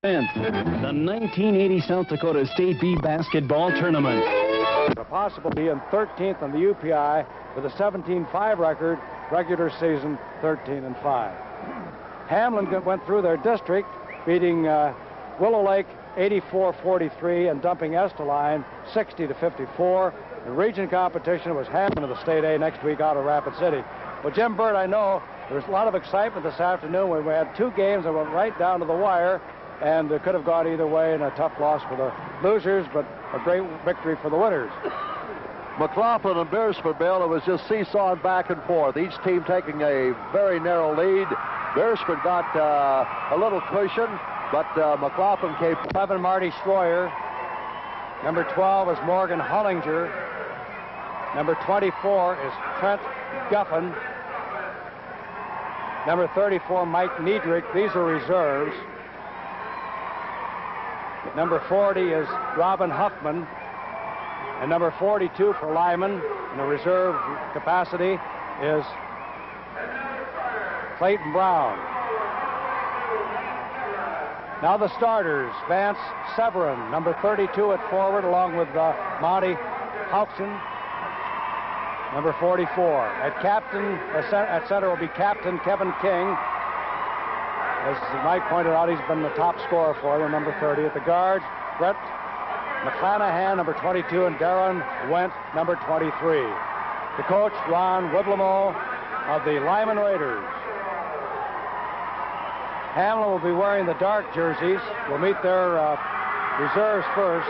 The 1980 South Dakota State B basketball tournament. A possible be in 13th on the UPI with a 17-5 record, regular season 13-5. Hamlin went through their district, beating Willow Lake 84-43 and dumping Esteline 60-54. The region competition was Hamlin of the State A next week out of Rapid City. Well, Jim Bird, I know there was a lot of excitement this afternoon when we had two games that went right down to the wire, and it could have gone either way, and a tough loss for the losers, but a great victory for the winners. McLaughlin and Beresford, Bill, it was just seesawing back and forth, each team taking a very narrow lead. Beresford got a little cushion, but McLaughlin came. 11, Marty Schroyer. Number 12 is Morgan Hollinger. Number 24 is Trent Guffin. Number 34, Mike Niedrich. These are reserves. Number 40 is Robin Huffman. And number 42 for Lyman in the reserve capacity is Clayton Brown. Now the starters, Vance Severin, number 32 at forward, along with Monty Hauction, number 44. At center will be Captain Kevin King. As Mike pointed out, he's been the top scorer for them, number 30. At the guards, Brett McClanahan, number 22, and Darren Went, number 23. The coach, Ron Woodlamo of the Lyman Raiders. Hamlin will be wearing the dark jerseys. We'll meet their reserves first.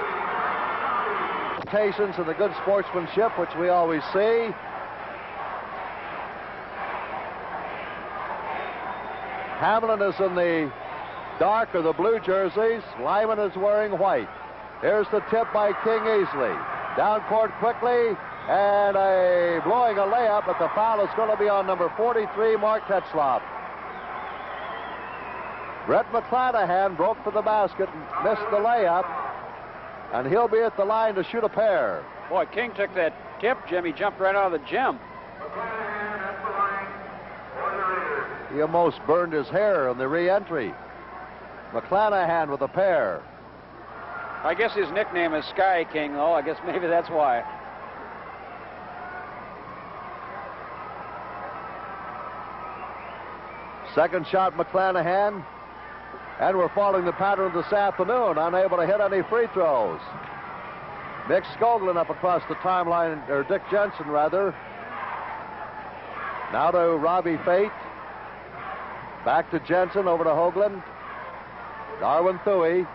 Patience and the good sportsmanship, which we always see. Hamlin is in the dark or the blue jerseys. Lyman is wearing white. Here's the tip by King Easley. Down court quickly, and blowing a layup, but the foul is going to be on number 43, Mark Tetzloff. Brett McClanahan broke for the basket and missed the layup, and he'll be at the line to shoot a pair. Boy, King took that tip, Jim. He jumped right out of the gym. He almost burned his hair on the re-entry. McClanahan with a pair. I guess his nickname is Sky King, though. I guess maybe that's why. Second shot, McClanahan. And we're following the pattern this afternoon, unable to hit any free throws. Mick Skoglund up across the timeline, or Dick Jensen, rather. Now to Robbie Fate. Back to Jensen, over to Hoagland. Darwin Thuy.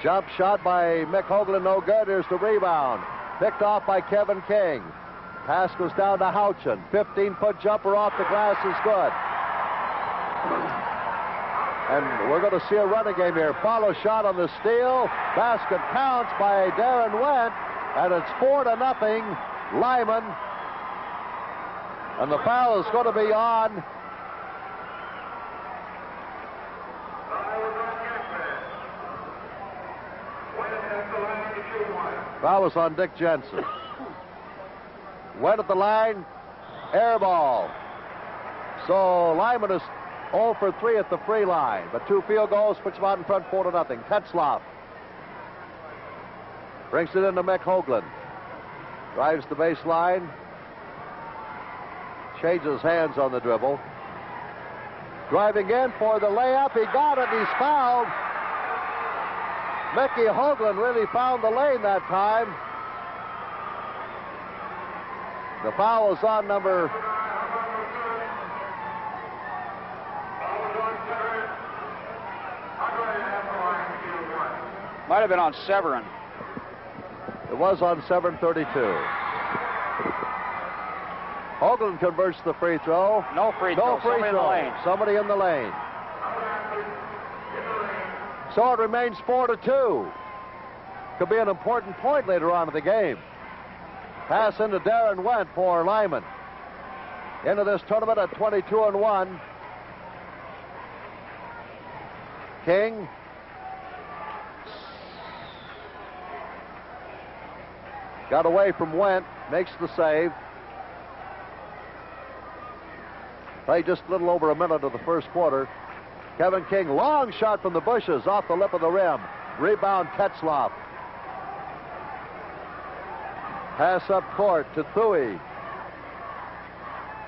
Jump shot by Mick Hoagland, no good. Here's the rebound. Picked off by Kevin King. Pass goes down to Houchin. 15-foot jumper off the glass is good. And we're going to see a running game here. Follow shot on the steal. Basket counts by Darren Went. And it's 4-0, Lyman. And the foul is going to be on foul was on Dick Jensen. Went at the line. Air ball. So Lyman is 0 for 3 at the free line, but 2 field goals puts him out in front 4-0. Tetzloff brings it into Mick Hoagland. Drives the baseline. Changes hands on the dribble. Driving in for the layup. He got it. He's fouled. Mickey Hoagland really found the lane that time. The foul is on number... Might have been on Severin. It was on Severin, 32. Hoagland converts the free throw. No free throw. Somebody in the lane. Somebody in the lane. So it remains 4-2. Could be an important point later on in the game. Pass into Darren Went for Lyman. Into this tournament at 22-1. King. Got away from Went. Makes the save. Played just a little over a minute of the first quarter. Kevin King, long shot from the bushes off the lip of the rim. Rebound, Tetzlaff. Pass up court to Thuy.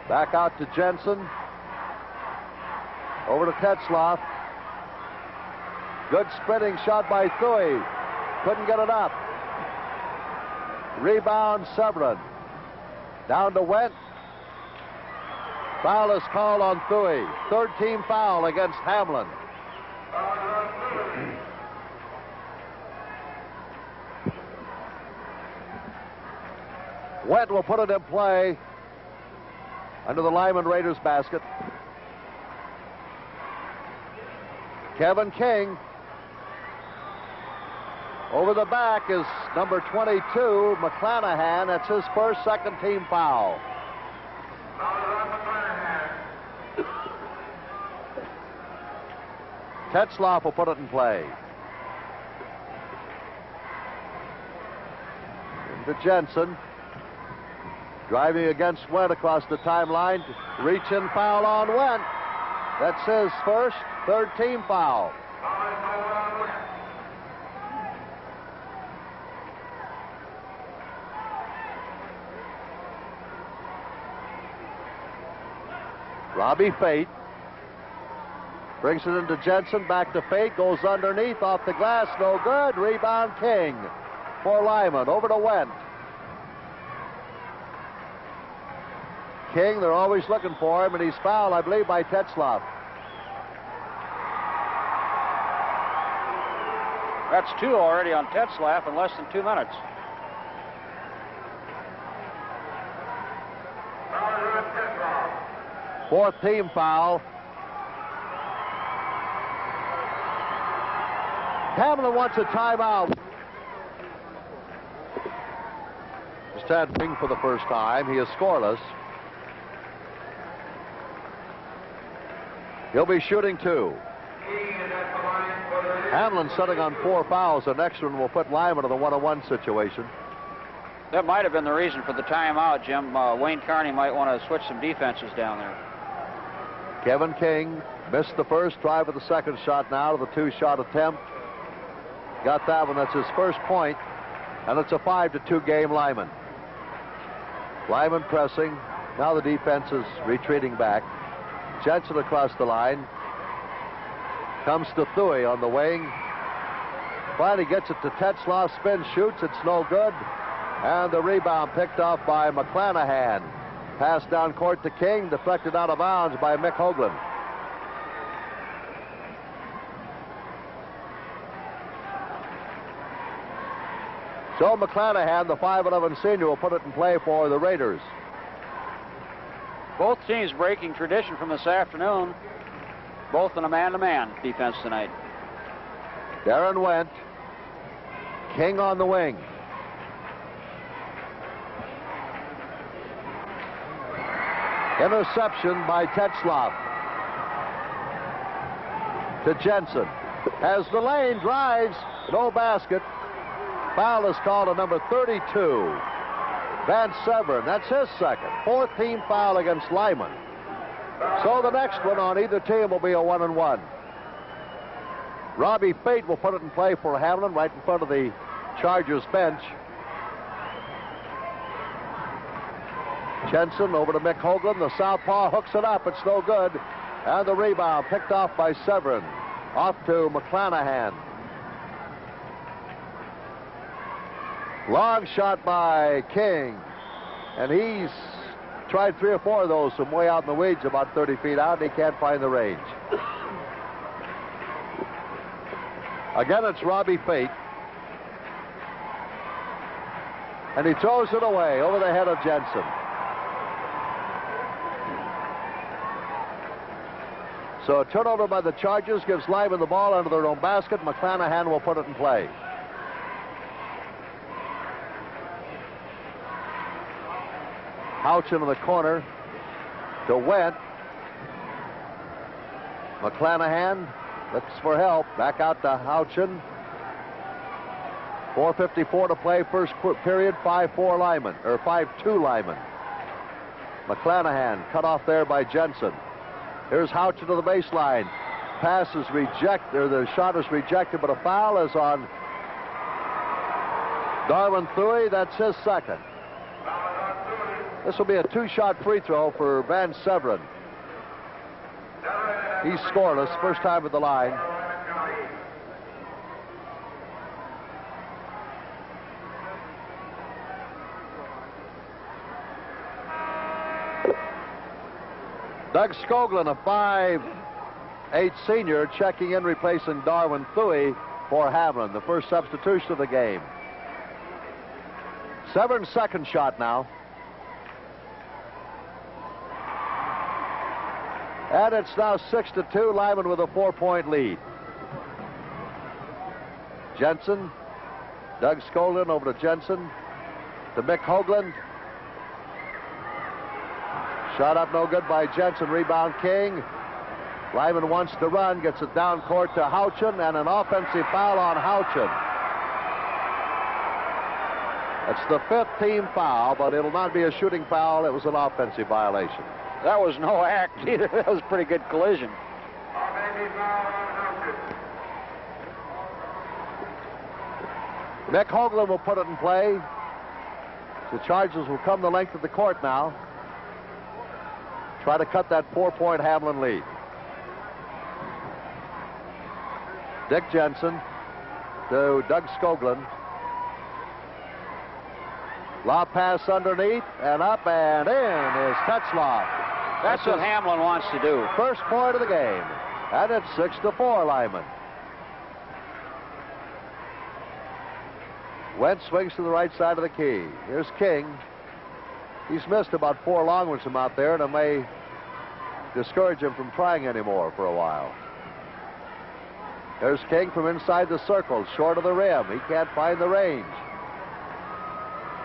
Back out to Jensen. Over to Tetzlaff. Good sprinting shot by Thuy. Couldn't get it up. Rebound, Severin. Down to Wendt. Foul is called on Thuy. Third team foul against Hamlin. Wendt will put it in play under the Lyman Raiders basket. Kevin King. Over the back is number 22, McClanahan. That's his first second team foul. Tetzlaff will put it in play. Into Jensen. Driving against Wendt across the timeline. Reach-in foul on Wendt. That's his first, third team foul. Robbie Fate brings it into Jensen, back to Fate, goes underneath, off the glass, no good. Rebound King for Lyman, over to Wendt. King, they're always looking for him, and he's fouled, I believe, by Tetzlaff. That's two already on Tetzlaff in less than 2 minutes. Fourth team foul. Hamlin wants a timeout. Standing for the first time. He is scoreless. He'll be shooting two. Hamlin setting on 4 fouls. The next one will put Lyman in the 1-on-1 situation. That might have been the reason for the timeout, Jim. Wayne Carney might want to switch some defenses down there. Kevin King missed the first, try for the second shot now to the 2-shot attempt. Got that one. That's his first point, and it's a 5-2 game Lyman. Lyman pressing. Now the defense is retreating back. Jensen across the line. Comes to Thuy on the wing. Finally gets it to Tetzlaff. Spin, shoots. It's no good. And the rebound picked off by McClanahan. Pass down court to King. Deflected out of bounds by Mick Hoagland. So McClanahan, the 5'11" senior, will put it in play for the Raiders. Both teams breaking tradition from this afternoon. Both in a man-to-man defense tonight. Darren Wendt. King on the wing. Interception by Tetzlaff. To Jensen. Has the lane, drives, no basket. Foul is called on number 32, Van Severen. That's his second. Fourth team foul against Lyman. So the next one on either team will be a 1-on-1. Robbie Fate will put it in play for Hamlin right in front of the Chargers bench. Jensen over to Mick Hoagland. The southpaw hooks it up. It's no good. And the rebound picked off by Severin. Off to McClanahan. Long shot by King. And he's tried 3 or 4 of those from way out in the weeds, about 30 feet out, and he can't find the range. Again, it's Robbie Fate. And he throws it away over the head of Jensen. So a turnover by the Chargers gives Lyman the ball under their own basket. McClanahan will put it in play. Houchin in the corner to Wendt. McClanahan looks for help. Back out to Houchin. 4:54 to play, first period. 5-4 Lyman, or 5-2 Lyman. McClanahan cut off there by Jensen. Here's Houchin to the baseline. pass is rejected, or the shot is rejected, but a foul is on Darwin Thuy. That's his second. This will be a two-shot free throw for Van Severen. He's scoreless, first time at the line. Doug Skoglund, a 5'8" senior, checking in, replacing Darwin Thuy for Hamlin, the first substitution of the game. Severn's second shot now. And it's now 6-2, Lyman with a 4-point lead. Jensen, Doug Skoglund over to Jensen, to Mick Hoagland. Shot up no good by Jensen, rebound King. Lyman wants to run, gets it down court to Houchin, and an offensive foul on Houchin. It's the 5th team foul, but it'll not be a shooting foul. It was an offensive violation. That was no act either. That was a pretty good collision. Mick Hoagland will put it in play. The Chargers will come the length of the court now. Try to cut that 4-point Hamlin lead. Dick Jensen to Doug Skoglund. Lob pass underneath, and up and in is Tetzlaff. That's what Hamlin wants to do. First point of the game. And it's 6-4, Lyman. Wentz swings to the right side of the key. Here's King. He's missed about 4 long ones from out there, and it may discourage him from trying anymore for a while. There's King from inside the circle, short of the rim. He can't find the range.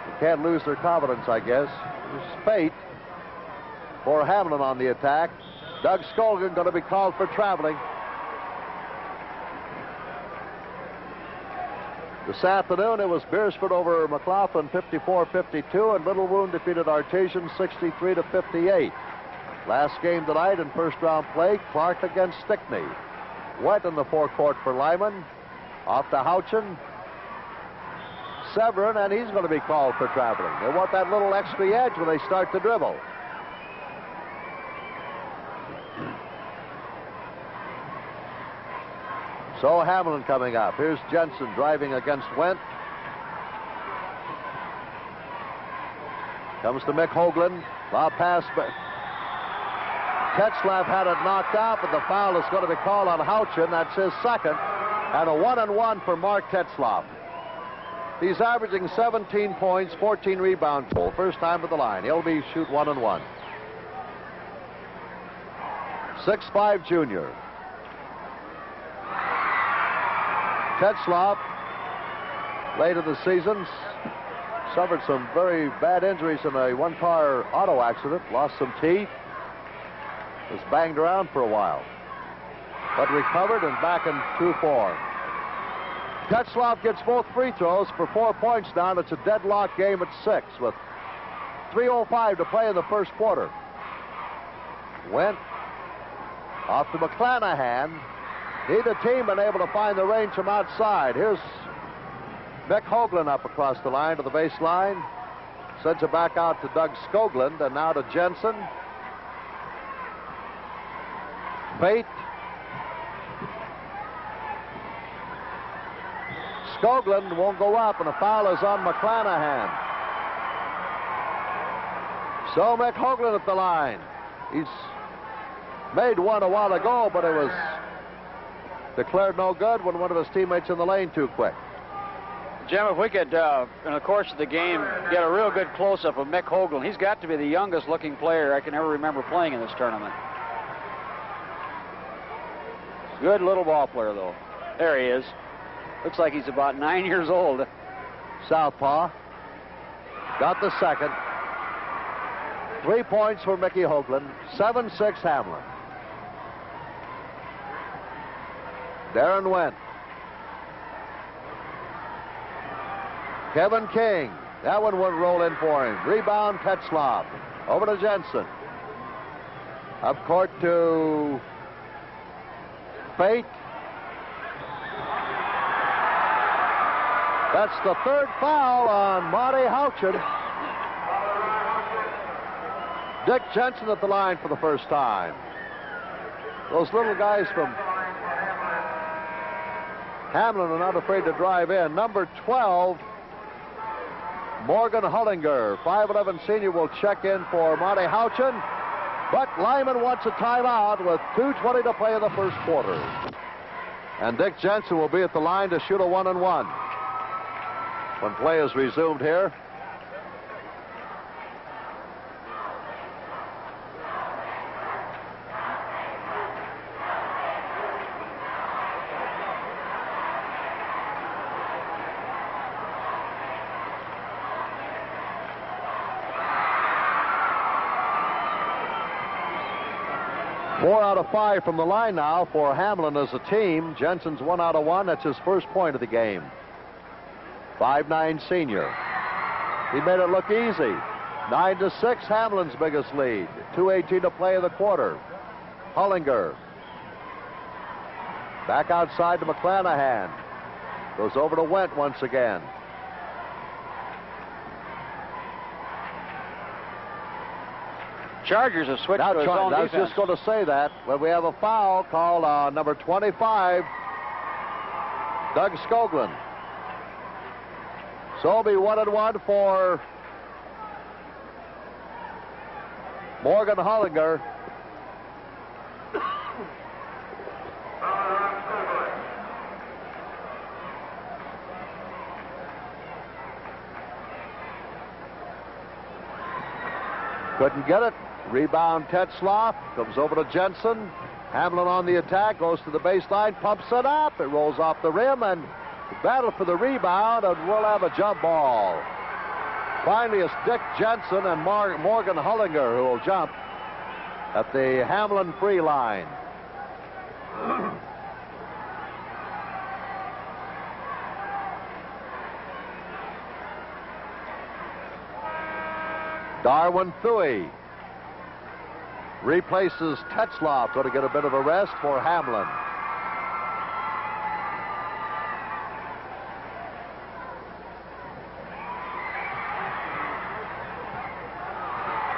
They can't lose their confidence, I guess. There's Fate for Hamlin on the attack. Doug Skoglund going to be called for traveling. This afternoon, it was Beersford over McLaughlin, 54-52, and Little Wound defeated Artesian, 63-58. Last game tonight in first-round play, Clark against Stickney. Went in the forecourt for Lyman. Off to Houchin. Severn, and he's going to be called for traveling. They want that little extra edge when they start to dribble. So Hamlin coming up. Here's Jensen driving against Wendt. Comes to Mick Hoagland. Lob pass. Tetzlaff had it knocked out, but the foul is going to be called on Houchin. That's his second. And a 1-and-1 for Mark Tetzlaff. He's averaging 17 points, 14 rebounds. First time at the line. He'll be shoot 1-and-1. 6'5" junior. Tetzlaff, late in the season, suffered some very bad injuries in a one-car auto accident, lost some teeth, was banged around for a while, but recovered and back in true form. Tetzlaff gets both free throws for 4 points now, and it's a deadlock game at 6 with 3:05 to play in the first quarter. Went off to McClanahan. Neither team been able to find the range from outside. Here's Mick Hoagland up across the line to the baseline. Sends it back out to Doug Skoglund, and now to Jensen. Fate. Skoglund won't go up, and a foul is on McClanahan. So Mick Hoagland at the line. He's made one a while ago, but it was declared no good when one of his teammates in the lane too quick. Jim, if we could, in the course of the game, get a real good close-up of Mick Hoagland. He's got to be the youngest-looking player I can ever remember playing in this tournament. Good little ball player, though. There he is. Looks like he's about 9 years old. Southpaw. Got the second. 3 points for Mickey Hoagland. 7-6 Hamlin. Darren Wendt. Kevin King. That one wouldn't roll in for him. Rebound Tetzlaff. Over to Jensen. Up court to Fate. That's the third foul on Marty Houchin. Dick Jensen at the line for the first time. Those little guys from Hamlin are not afraid to drive in. Number 12, Morgan Hullinger, 5'11" senior, will check in for Marty Houchin. But Lyman wants a timeout with 2:20 to play in the first quarter. And Dick Jensen will be at the line to shoot a 1-and-1 when play is resumed here. Four out of 5 from the line now for Hamlin as a team. Jensen's 1 out of 1. That's his first point of the game. 5'9" senior. He made it look easy. 9-6, Hamlin's biggest lead. 2:18 to play in the quarter. Hullinger. Back outside to McClanahan. Goes over to Wendt once again. Chargers have switched to his own I was defense. just going to say that. When we have a foul called on number 25, Doug Skoglund. So it'll be 1-and-1 for Morgan Hullinger. Couldn't get it. Rebound, Tetzlaff. Comes over to Jensen. Hamlin on the attack. Goes to the baseline. Pumps it up. It rolls off the rim. And battle for the rebound. And we'll have a jump ball. Finally, it's Dick Jensen and Morgan Hullinger who will jump at the Hamlin free line. Darwin Thuy replaces Tetzlaff. Going to get a bit of a rest for Hamlin.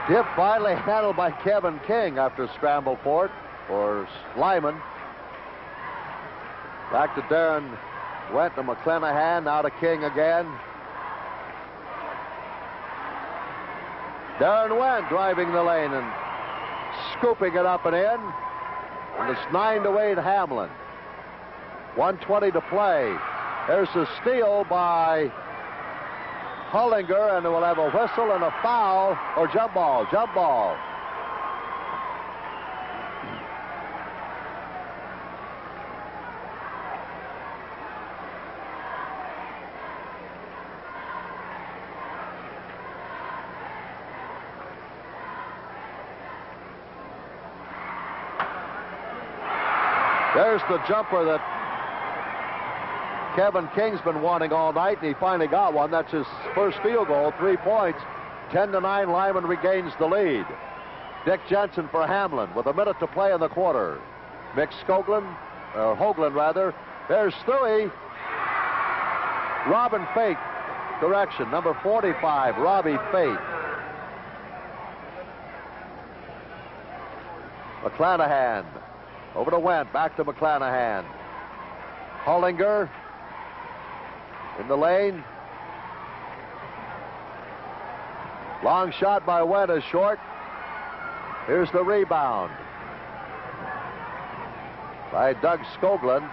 Tip finally handled by Kevin King after a scramble for it for Lyman. Back to Darren Wendt to McClanahan. Now to King again. Darren Wendt driving the lane and scooping it up and in. And it's 9-8 Hamlin. 1:20 to play. There's a steal by Hullinger, and we'll have a whistle and a foul or jump ball. Jump ball. There's the jumper that Kevin King's been wanting all night, and he finally got one. That's his first field goal, 3 points. 10-9, Lyman regains the lead. Dick Jensen for Hamlin with a minute to play in the quarter. Mick Hoagland rather. There's Thuy. Robin Fate, correction, number 45, Robbie Fate. McClanahan. Over to Wendt, back to McClanahan. Hullinger in the lane. Long shot by Wendt is short. Here's the rebound by Doug Skoglund.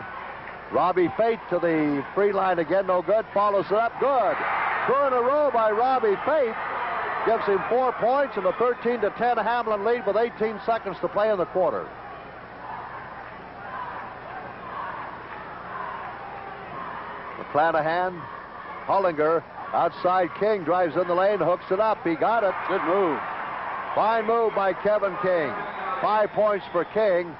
Robbie Fate to the free line again, no good. Follows it up, good. 2 in a row by Robbie Fate. Gives him 4 points and a 13-10 Hamlin lead with 18 seconds to play in the quarter. McClanahan, Hullinger, outside King, drives in the lane, hooks it up. He got it. Good move. Fine move by Kevin King. 5 points for King.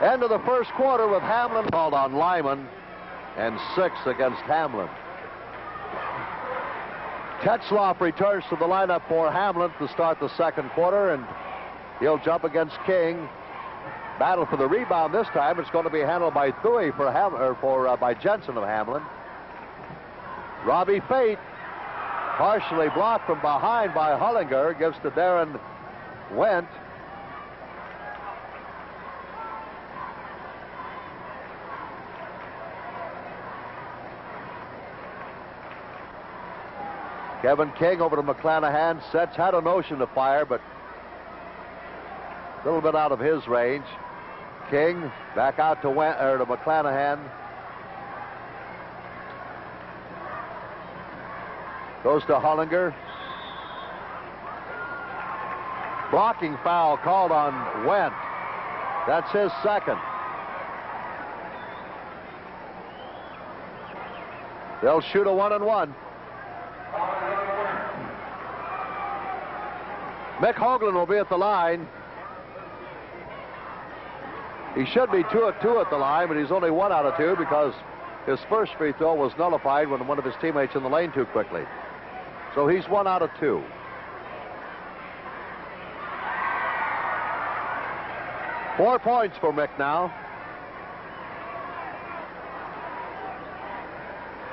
End of the first quarter with Hamlin called on Lyman and 6 against Hamlin. Tetzloff returns to the lineup for Hamlin to start the second quarter, and he'll jump against King. Battle for the rebound this time. It's going to be handled by Thuy by Jensen of Hamlin. Robbie Fate, partially blocked from behind by Hollinger, gives to Darren Wendt. Kevin King over to McClanahan. Sets had a notion to fire, but a little bit out of his range. King back out to McClanahan. Goes to Hollinger. Blocking foul called on Wendt. That's his second. They'll shoot a 1-and-1. Mick Hoagland will be at the line. He should be 2 of 2 at the line, but he's only 1 out of 2 because his first free throw was nullified when one of his teammates in the lane too quickly. So he's 1 out of 2. Four points for Mick now.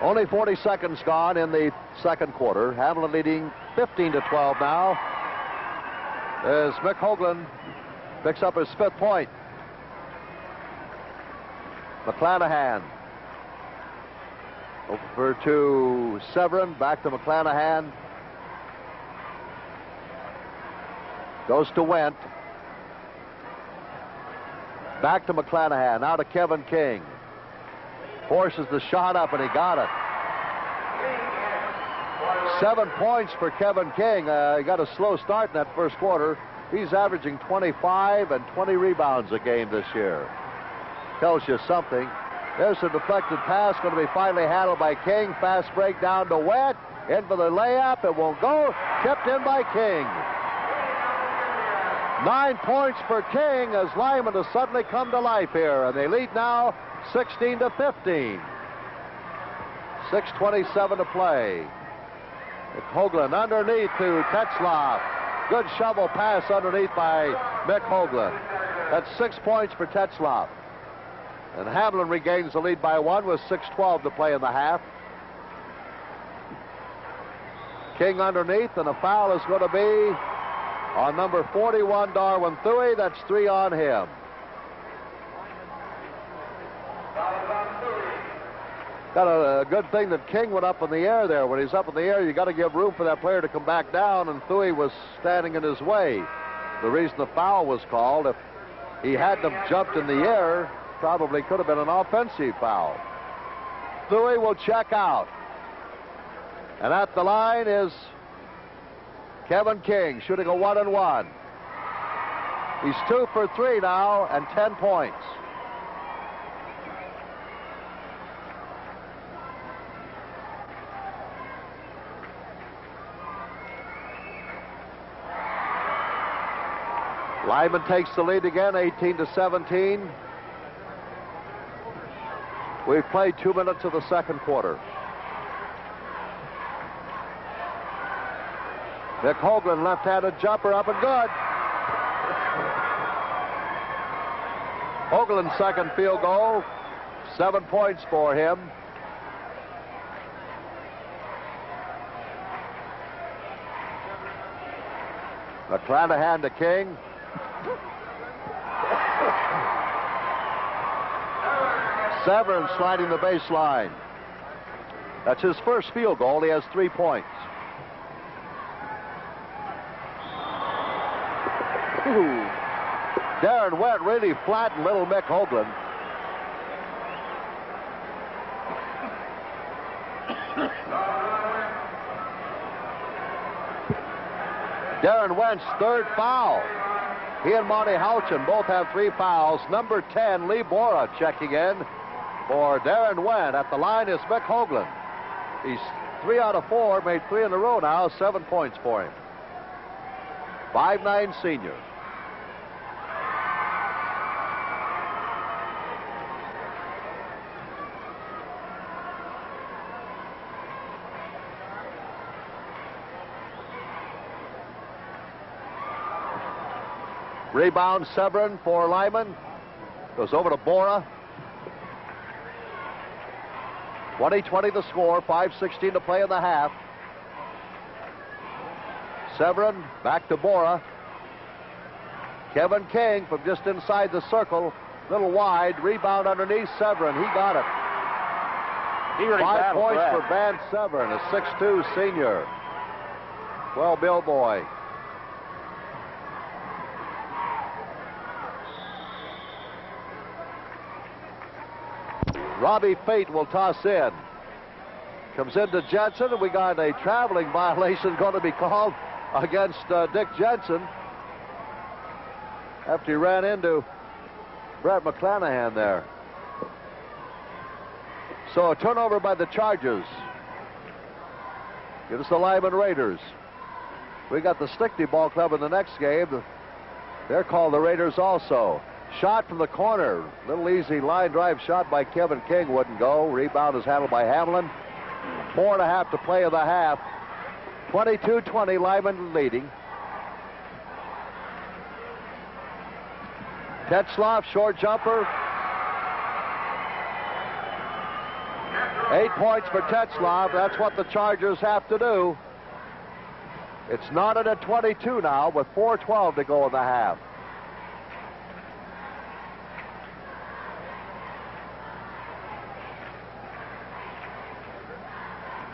Only 40 seconds gone in the second quarter. Hamlin leading 15-12 now as Mick Hoagland picks up his 5th point. McClanahan over to Severin, back to McClanahan. Goes to Wendt. Back to McClanahan, now to Kevin King. Forces the shot up and he got it. 7 points for Kevin King. He got a slow start in that first quarter. He's averaging 25 and 20 rebounds a game this year. Tells you something. There's a deflected pass going to be finally handled by King. Fast break down to Wendt. In for the layup. It won't go. Tipped in by King. 9 points for King as Lyman has suddenly come to life here. And they lead now 16-15. 6:27 to play. Hoagland underneath to Tetzloff. Good shovel pass underneath by Mick Hoagland. That's 6 points for Tetzloff. And Hamlin regains the lead by 1 with 6:12 to play in the half. King underneath, and a foul is going to be on number 41, Darwin Thuy. That's 3 on him. Got a good thing that King went up in the air there. When he's up in the air, you got to give room for that player to come back down, and Thuy was standing in his way. The reason the foul was called, if he hadn't jumped in the air, probably could have been an offensive foul. Thuy will check out. And at the line is Kevin King, shooting a 1-and-1. He's 2 for 3 now and 10 points. Lyman takes the lead again, 18-17. We've played 2 minutes of the second quarter. Mick Hoagland, left-handed jumper, up and good. Hoagland's second field goal, 7 points for him. McClanahan to King. Severin sliding the baseline. That's his first field goal. He has 3 points. Ooh. Darren Wendt really flattened little Mick Hoagland. Darren Wendt's 3rd foul. He and Monty Houchin both have 3 fouls. Number 10, Lee Bora, checking in for Darren Wendt. At the line is Mick Hoagland. He's 3 out of 4, made 3 in a row now, 7 points for him. 5'9" senior. Rebound Severin for Lyman. Goes over to Bora. 20-20 the score. 5:16 to play in the half. Severin back to Bora. Kevin King from just inside the circle. Little wide. Rebound underneath Severin. He got it. He really 5 battled points for for Van Severin, a 6'2 senior. Well-built boy. Robbie Fate will toss in. Comes into Jensen, and we got a traveling violation going to be called against Dick Jensen after he ran into Brett McClanahan there. So a turnover by the Chargers. Gives the Lyman Raiders. We got the Stickney Ball Club in the next game. They're called the Raiders also. Shot from the corner. Little easy line drive shot by Kevin King. Wouldn't go. Rebound is handled by Hamlin. 4.5 to play in the half. 22-20, Lyman leading. Tetzlaff, short jumper. 8 points for Tetzlaff. That's what the Chargers have to do. It's knotted at 22 now with 4:12 to go in the half.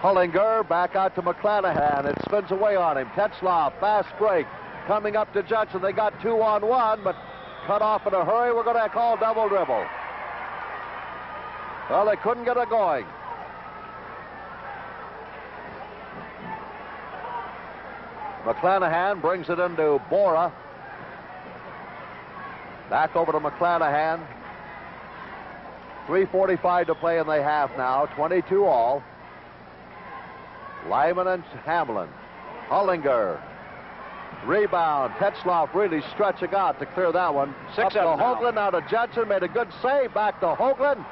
Hullinger back out to McClanahan. It spins away on him. Tetzlaff, fast break. Coming up to Judson. They got 2-on-1, but cut off in a hurry. We're going to call double dribble. Well, they couldn't get it going. McClanahan brings it into Bora. Back over to McClanahan. 3:45 to play in the half now. 22 all. Lyman and Hamlin. Hullinger. Rebound. Tetzlaff really stretching out to clear that one. 6 up to Hoagland. Now to Jensen. Made a good save. Back to Hoagland.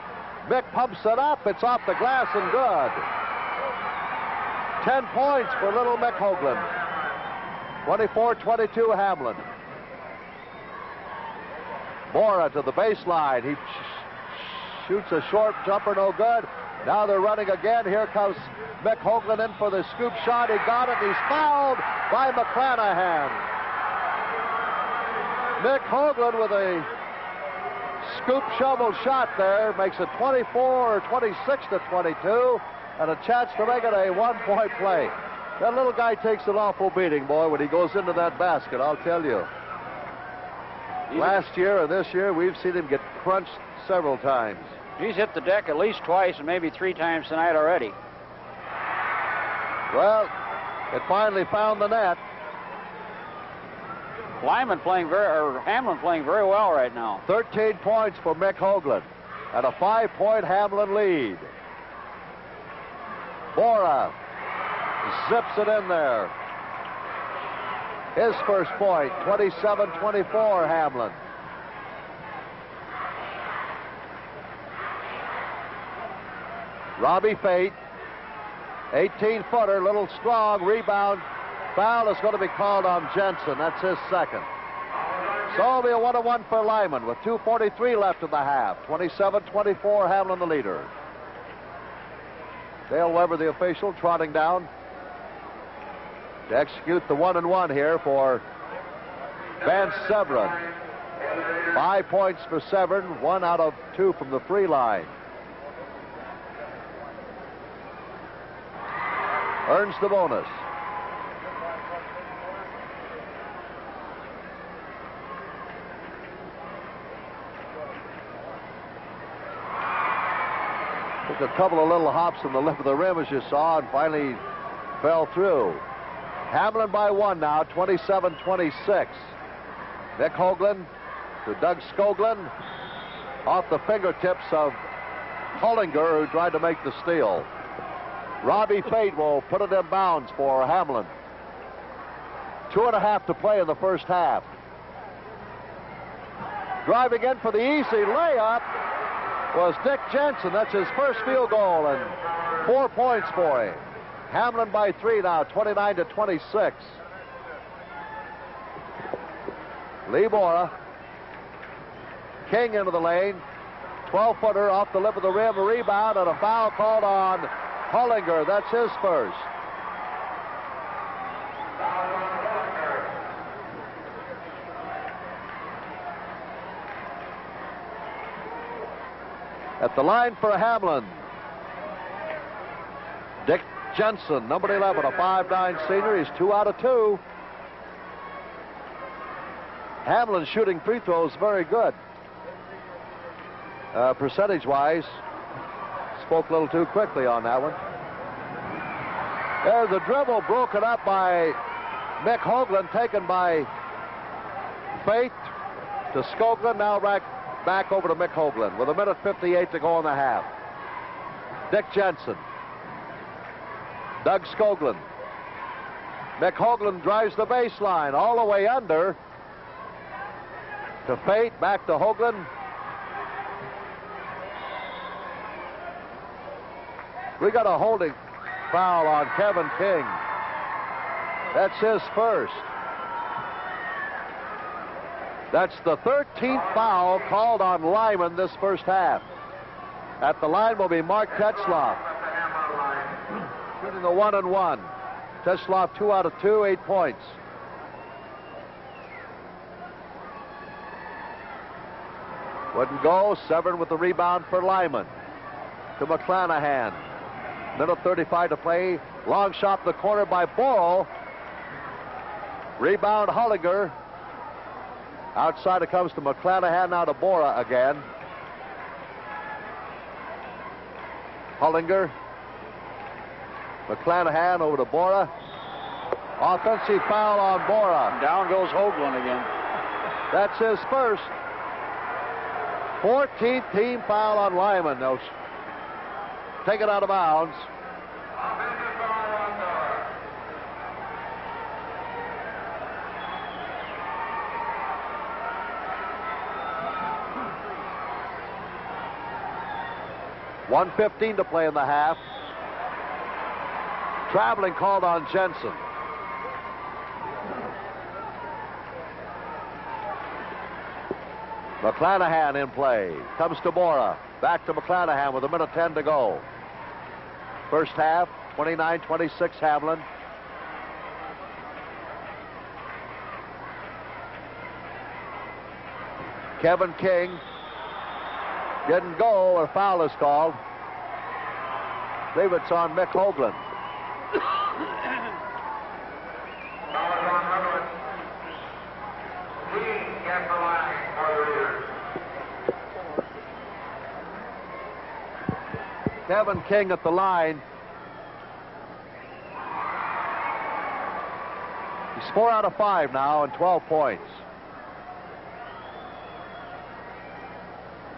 Mick pumps it up. It's off the glass and good. 10 points for little Mick Hoagland. 24-22 Hamlin. Bora to the baseline. He shoots a short jumper, no good. Now they're running again. Here comes Mick Hoagland in for the scoop shot. He got it. He's fouled by McClanahan. Mick Hoagland with a scoop shovel shot there makes it 24 or 26-22, and a chance to make it a 1-point play. That little guy takes an awful beating, boy, when he goes into that basket, I'll tell you. Last year and this year, we've seen him get crunched several times. He's hit the deck at least twice and maybe 3 times tonight already. Well, it finally found the net. Hamlin playing very well right now. 13 points for Mick Hoagland and a 5-point Hamlin lead. Bora zips it in there. His first point, 27-24 Hamlin. Robbie Fate, 18-footer, little strong, rebound. Foul is going to be called on Jensen. That's his second. So it'll be a 1-1 for Lyman with 2:43 left in the half. 27-24, Hamlin the leader. Dale Weber, the official, trotting down to execute the 1-1 here for Van Severin. 5 points for Severin, 1 out of 2 from the free line. Earns the bonus. Took a couple of little hops from the lip of the rim, as you saw, and finally fell through. Hamlin by 1 now, 27-26. Mick Hoagland to Doug Skoglund, off the fingertips of Hullinger, who tried to make the steal. Robbie Fate will put it in bounds for Hamlin. 2.5 to play in the first half. Driving in for the easy layup was Dick Jensen. That's his first field goal, and 4 points for him. Hamlin by 3 now, 29-26. Lee Bora. King into the lane. 12-footer off the lip of the rim. A rebound and a foul called on Hollinger. That's his first. At the line for Hamlin, Dick Jensen, number 11, a 5'9" senior. He's 2 out of 2. Hamlin shooting free throws very good. Percentage-wise, spoke a little too quickly on that one. There's a dribble broken up by Mick Hoagland, taken by Fate to Skoglund. Now back over to Mick Hoagland with 1:58 to go in the half. Dick Jensen. Doug Skoglund. Mick Hoagland drives the baseline all the way under to Fate, back to Hoagland. We got a holding foul on Kevin King. That's his first. That's the 13th foul called on Lyman this first half. At the line will be Mark Tetzloff. Shooting a 1-and-1. Tetzloff 2 out of 2, 8 points. Wouldn't go. Severn with the rebound for Lyman. To McClanahan. 1:35 to play. Long shot in the corner by Borrell. Rebound Hollinger. Outside it comes to McClanahan, now to Bora again. Hollinger. McClanahan over to Bora. Offensive foul on Bora. Down goes Hoagland again. That's his first. 14th team foul on Lyman. They'll take it out of bounds. $1:15 to play in the half. Traveling called on Jensen. McClanahan in play. Comes to Bora. Back to McClanahan with 1:10 to go. First half, 29-26 Hamlin. Kevin King didn't go. A foul is called. I believe it's on Mick Hoagland. Kevin King at the line. He's 4 out of 5 now and 12 points.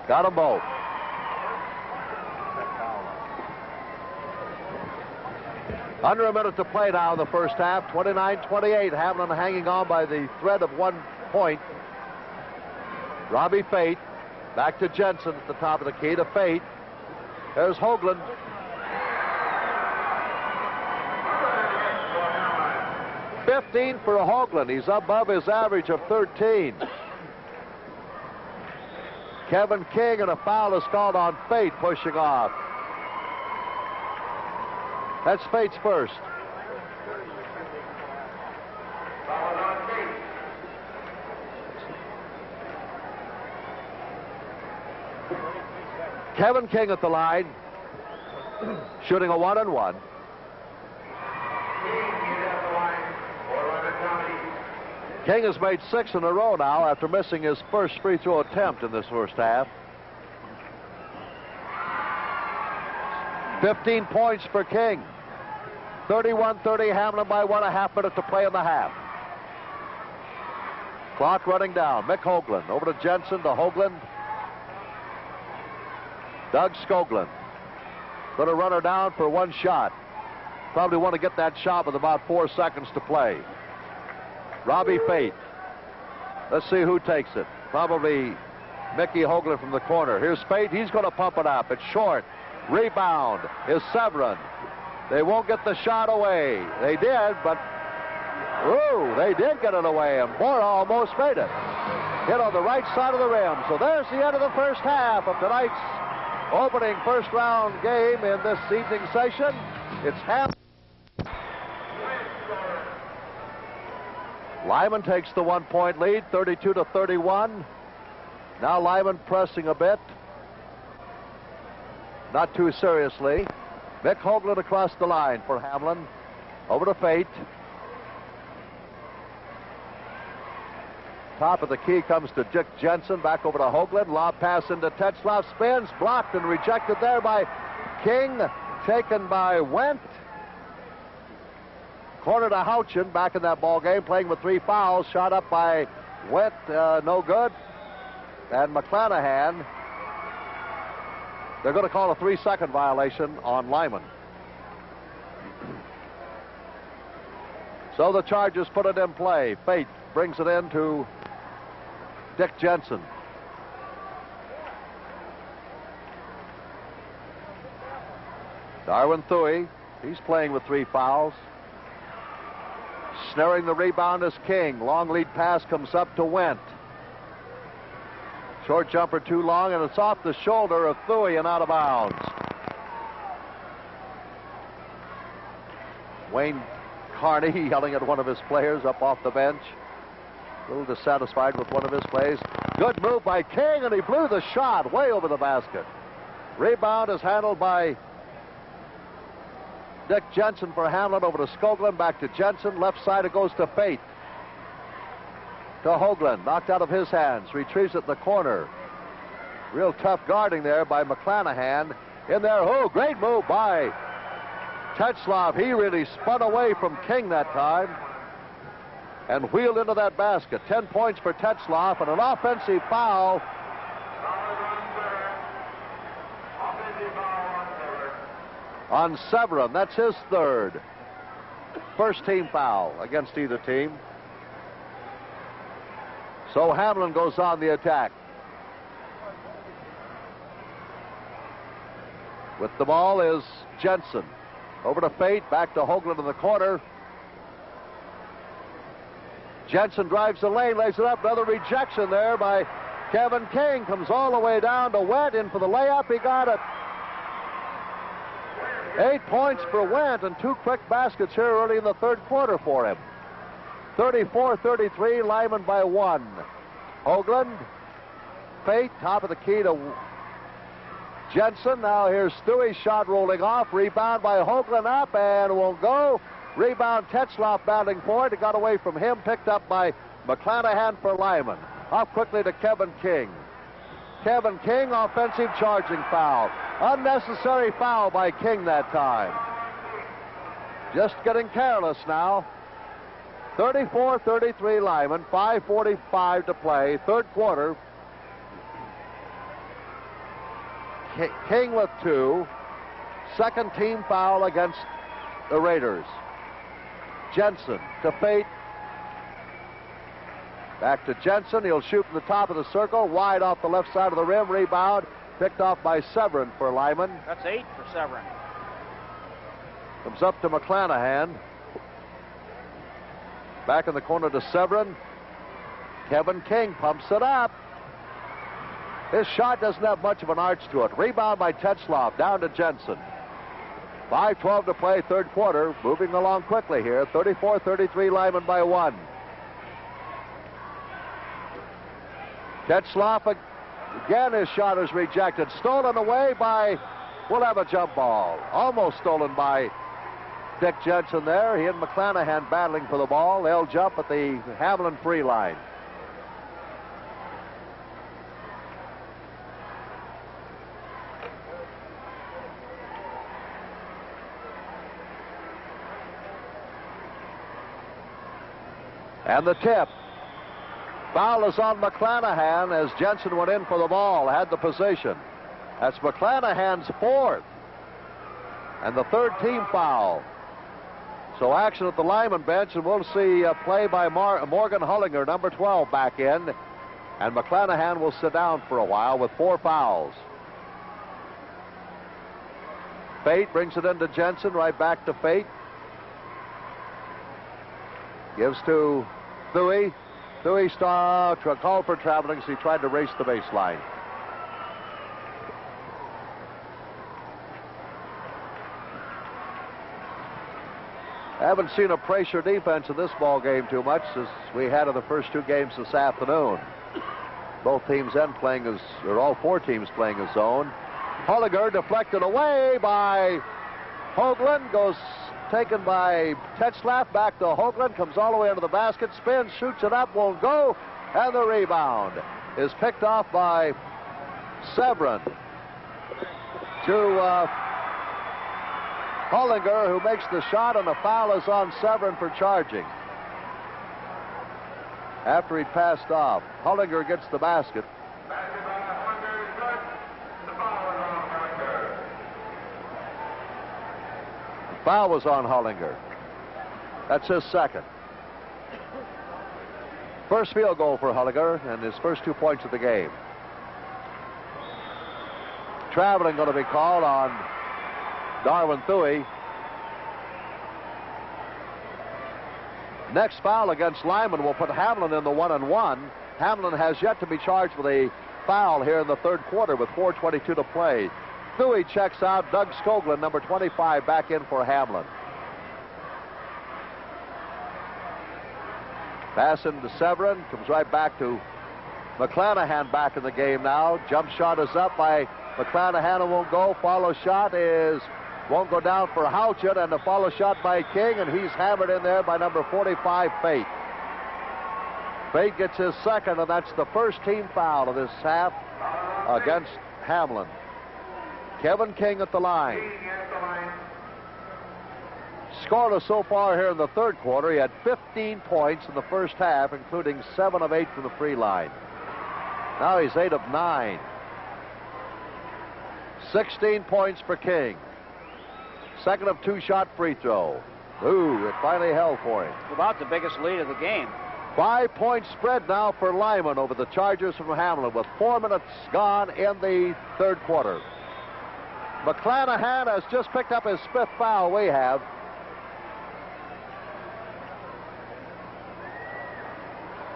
Got them both. Under a minute to play now in the first half. 29-28. Hamlin hanging on by the thread of 1 point. Robbie Fate. Back to Jensen at the top of the key to Fate. There's Hoagland. $15 for Hoagland. He's above his average of 13. Kevin King, and a foul is called on Fate, pushing off. That's Fate's first. Kevin King at the line, shooting a 1-and-1. King has made 6 in a row now after missing his first free throw attempt in this first half. 15 points for King. 31-30, Hamlin by 1.5 minutes to play in the half. Clock running down. Mick Hoagland over to Jensen, to Hoagland. Doug Skoglund. Going to run her down for 1 shot. Probably want to get that shot with about 4 seconds to play. Robbie Fate. Let's see who takes it. Probably Mickey Hoagland from the corner. Here's Fate. He's going to pump it up. It's short. Rebound is Severin. They won't get the shot away. They did, but ooh, they did get it away, and Bora almost made it. hit on the right side of the rim. So there's the end of the first half of tonight's opening first round game in this evening session. It's Hamlin. Lyman takes the 1-point lead, 32-31. Now Lyman pressing a bit. Not too seriously. Mick Hoagland across the line for Hamlin. Over to Fate. Top of the key comes to Dick Jensen. Back over to Hoagland. Lob pass into Tetzlaff. Spins. Blocked and rejected there by King. Taken by Wendt. Corner to Houchin. Back in that ball game. Playing with 3 fouls. Shot up by Wendt. No good. And McClanahan. They're going to call a 3-second violation on Lyman. So the Chargers put it in play. Fate brings it in to Dick Jensen. Darwin Thuy, he's playing with 3 fouls. Snaring the rebound is King. Long lead pass comes up to Wendt. Short jumper too long, and it's off the shoulder of Thuy and out of bounds. Wayne Carney yelling at one of his players up off the bench. A little dissatisfied with one of his plays. Good move by King, and he blew the shot way over the basket. Rebound is handled by Dick Jensen for Hamlin. Over to Skoglund, back to Jensen. Left side it goes to Fate. To Hoagland, knocked out of his hands. Retrieves it in the corner. Real tough guarding there by McClanahan. In there, oh, great move by Tetzlaff. He really spun away from King that time and wheeled into that basket. 10 points for Tetzlaff and an offensive foul. On Severin. That's his 3rd. First team foul against either team. So Hamlin goes on the attack. With the ball is Jensen. Over to Fate, back to Hoagland in the corner. Jensen drives the lane, lays it up. Another rejection there by Kevin King. Comes all the way down to Wendt. In for the layup. He got it. 8 points for Wendt and 2 quick baskets here early in the 3rd quarter for him. 34-33, Lyman by 1. Hoagland, Fate, top of the key to Jensen. Now here's Stewie's shot rolling off. Rebound by Hoagland up and won't go. Rebound Tetzlaff battling for it. It got away from him. Picked up by McClanahan for Lyman. Off quickly to Kevin King. Kevin King, offensive charging foul. Unnecessary foul by King that time. Just getting careless now. 34-33 Lyman, 5:45 to play, 3rd quarter. King with 2. 2nd team foul against the Raiders. Jensen to Fate. Back to Jensen. He'll shoot from the top of the circle, wide off the left side of the rim. Rebound picked off by Severin for Lyman. That's 8 for Severin. Comes up to McClanahan. Back in the corner to Severin. Kevin King pumps it up. His shot doesn't have much of an arch to it. Rebound by Tetzlaff, down to Jensen. 5:12 to play, 3rd quarter. Moving along quickly here. 34-33 Lyman by 1. Tetzlaff again, his shot is rejected. Stolen away by, we'll have a jump ball. Almost stolen by Dick Jensen there. He and McClanahan battling for the ball. They'll jump at the Hamlin free line. And the tip. Foul is on McClanahan as Jensen went in for the ball, had the position. That's McClanahan's 4th. And the 3rd team foul. So action at the Lyman bench, and we'll see a play by Morgan Hullinger, number 12, back in. And McClanahan will sit down for a while with 4 fouls. Fate brings it into Jensen, right back to Fate. Gives to Thuy. Thuy called for traveling as he tried to race the baseline. Haven't seen a pressure defense in this ball game too much as we had in the first two games this afternoon. Both teams playing as, or all four teams playing as zone. Holliger deflected away by Hoagland, goes taken by Tetzlaff, back to Hoagland, comes all the way into the basket, spins, shoots it up, won't go, and the rebound is picked off by Severin to Hollinger, who makes the shot, and the foul is on Severin for charging. After he passed off, Hollinger gets the basket. The foul was on Hollinger. That's his second. First field goal for Hollinger and his first 2 points of the game. Traveling going to be called on Darwin Thuy. Next foul against Lyman will put Hamlin in the 1-and-1. Hamlin has yet to be charged with a foul here in the third quarter with 4:22 to play. Thuy checks out. Doug Skoglund, number 25, back in for Hamlin. Pass into Severin, comes right back to McClanahan back in the game now. Jump shot is up by McClanahan and won't go. Follow shot won't go down for Houchin, and the follow shot by King, and he's hammered in there by number 45, Fate. Fate gets his second, and that's the first team foul of this half against Hamlin. Kevin King at the line. Scoreless so far here in the third quarter. He had 15 points in the first half, including 7 of 8 from the free line. Now he's 8 of 9. 16 points for King. Second of 2 shot free throw. Ooh, it finally held for him. About the biggest lead of the game. 5-point spread now for Lyman over the Chargers from Hamlin with 4 minutes gone in the third quarter. McClanahan has just picked up his 5th foul. We have.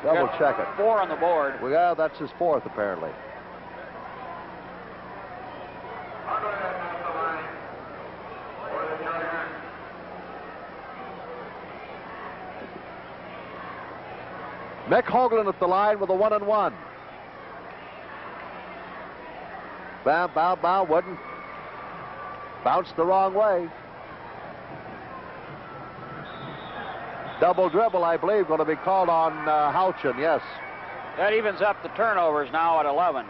Double check it. 4 on the board. Well, that's his 4th apparently. Mick Hoagland at the line with a 1-and-1. Bound, wouldn't. Bounced the wrong way. Double dribble, I believe, going to be called on Houchin, yes. That evens up the turnovers now at 11.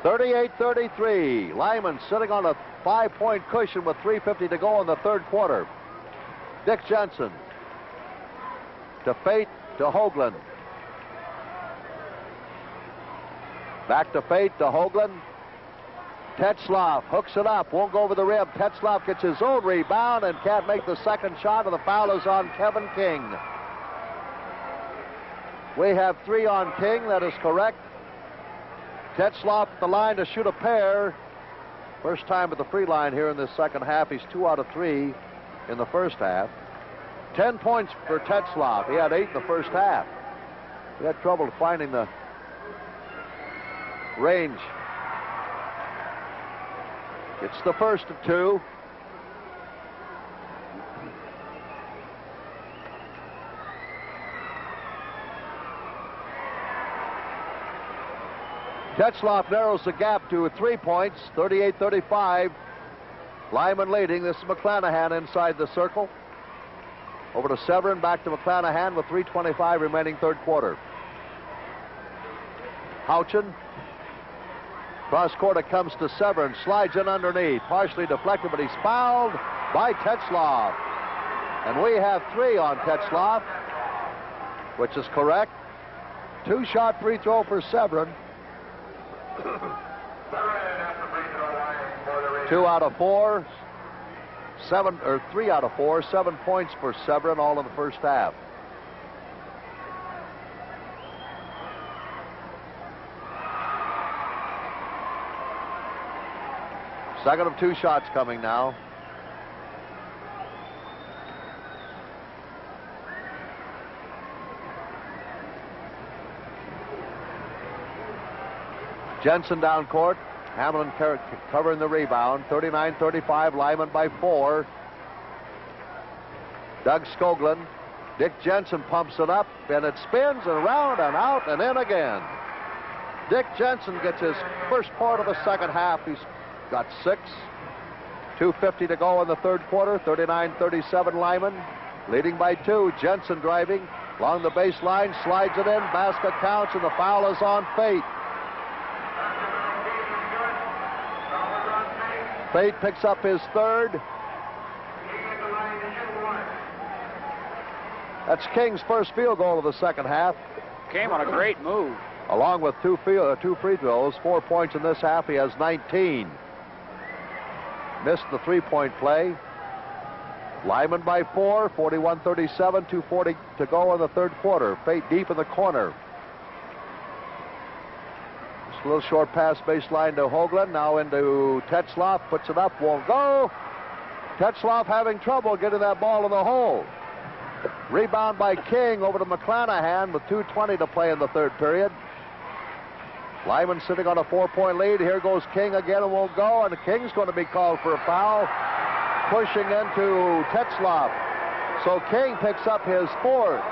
38-33. Lyman sitting on a 5-point cushion with 3:50 to go in the third quarter. Dick Jensen to Fate to Hoagland. Back to Fate to Hoagland. Tetzlaff hooks it up, won't go over the rim. Tetzlaff gets his own rebound and can't make the second shot, and the foul is on Kevin King. We have 3 on King, that is correct. Tetzlaff at the line to shoot a pair. First time at the free line here in this second half. He's 2 out of 3 in the first half. 10 points for Tetzlaff. He had 8 in the first half. He had trouble finding the range. It's the first of 2. Tetzlaff narrows the gap to 3 points, 38-35. Lyman leading. This is McClanahan inside the circle. Over to Severin, back to McClanahan with 3:25 remaining third quarter. Houchin. Cross court it comes to Severin. Slides in underneath. Partially deflected, but he's fouled by Tetzlaff. And we have 3 on Tetzlaff, which is correct. 2-shot free throw for Severin. 2 out of 4. 3 out of 4. 7 points for Severin, all in the first half. Second of 2 shots coming now. Jensen down court. Hamlin covering the rebound. 39-35, Lyman by 4. Doug Skoglund. Dick Jensen pumps it up, and it spins and around and out and in again. Dick Jensen gets his first point of the second half. He's got 6. 2:50 to go in the third quarter. 39-37, Lyman leading by 2. Jensen driving along the baseline, slides it in. Basket counts, and the foul is on Fate. Fate picks up his third. That's King's first field goal of the second half. Came on a great move. Along with 2 free throws, 4 points in this half. He has 19. Missed the three-point play. Lyman by 4, 41-37, 2:40 to go in the third quarter. Fate deep in the corner. Just a little short pass baseline to Hoagland. Now into Tetzlaff. Puts it up, won't go. Tetzlaff having trouble getting that ball in the hole. Rebound by King over to McClanahan with 2:20 to play in the third period. Lyman sitting on a 4-point lead. Here goes King again and won't go, and King's going to be called for a foul. Pushing into Tetzlaff. So King picks up his 4th.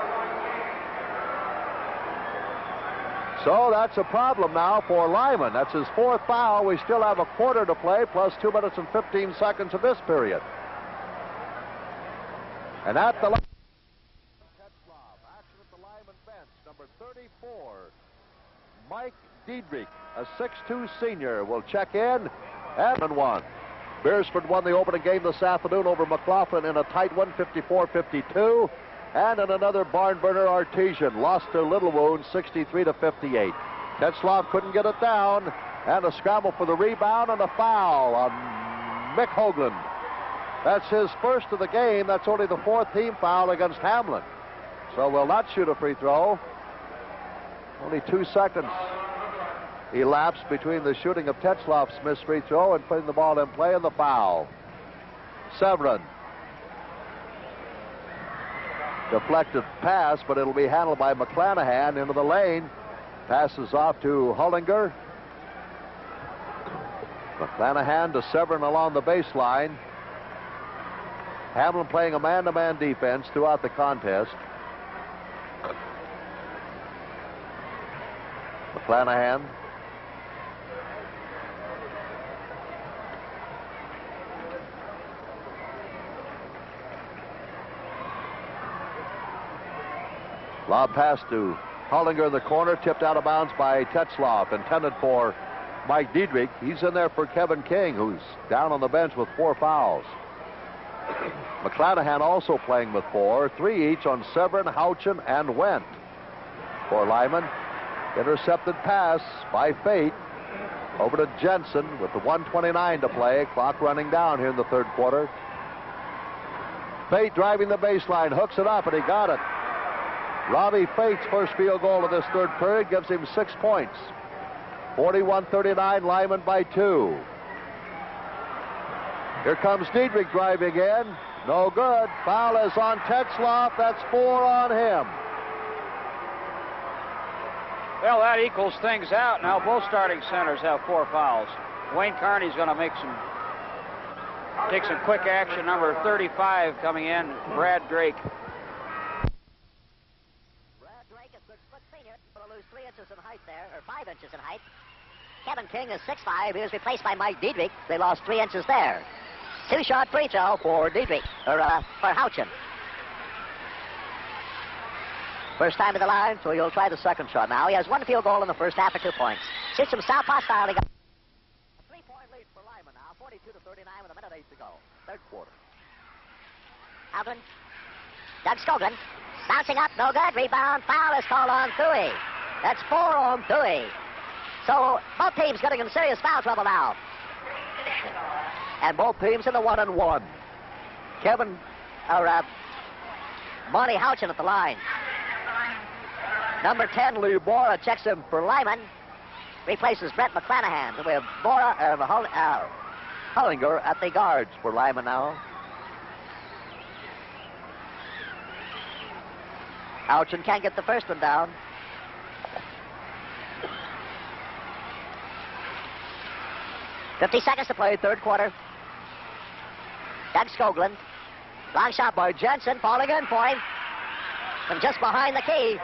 So that's a problem now for Lyman. That's his 4th foul. We still have a quarter to play, plus 2 minutes and 15 seconds of this period. And at the Tetzlaff, action at the Lyman bench, number 34, Mike Diedrich, a 6'2 senior, will check in and 1. Beresford won the opening game this afternoon over McLaughlin in a tight one, 54-52. And in another barn burner, Artesian lost to Little Wound, 63-58. Tetzlaff couldn't get it down, and a scramble for the rebound and a foul on Mick Hoagland. That's his first of the game. That's only the 4th team foul against Hamlin. So will not shoot a free throw. Only 2 seconds elapsed between the shooting of Tetzlaff's missed free throw and putting the ball in play and the foul. Severin. Deflected pass, but it'll be handled by McClanahan into the lane. Passes off to Hullinger. McClanahan to Severin along the baseline. Hamlin playing a man-to-man defense throughout the contest. McClanahan. Lob pass to Hullinger in the corner, tipped out of bounds by Tetzlaff, intended for Mike Diedrich. He's in there for Kevin King, who's down on the bench with 4 fouls. McClanahan also playing with 4, 3 each on Severin, Houchin, and Wendt. For Lyman, intercepted pass by Fate over to Jensen with the 1:29 to play. Clock running down here in the third quarter. Fate driving the baseline, hooks it up, and he got it. Robbie Fate's first field goal of this third period gives him 6 points. 41-39, Lyman by 2. Here comes Diedrich driving in. No good. Foul is on Tetzlaff. That's 4 on him. Well, that equals things out. Now both starting centers have 4 fouls. Wayne Carney's going to take some quick action. Number 35 coming in, Brad Drake. Brad Drake is 6' senior. Going to lose 3 inches in height there, or 5 inches in height. Kevin King is 6'5". He was replaced by Mike Diedrich. They lost 3 inches there. 2-shot free throw for Diedrich, or for Houchin. First time at the line, so he'll try the second shot now. He has 1 field goal in the first half for 2 points. Shoots from southpaw style. He got a 3-point lead for Lyman now, 42-39 with 1:08 to go. Third quarter. Houchin. Doug Skoglund. Bouncing up, no good. Rebound. Foul is called on Thuy. That's 4 on Thuy. So both teams getting in serious foul trouble now. And both teams in the 1-on-1. Monty Houchin at the line. Number 10, Lee Bora checks in for Lyman. Replaces Brett McClanahan. So we have Bora and Hullinger at the guards for Lyman now. Houchin can't get the first one down. 50 seconds to play, third quarter. Doug Skoglund. Long shot by Jensen, falling in for him. From just behind the key.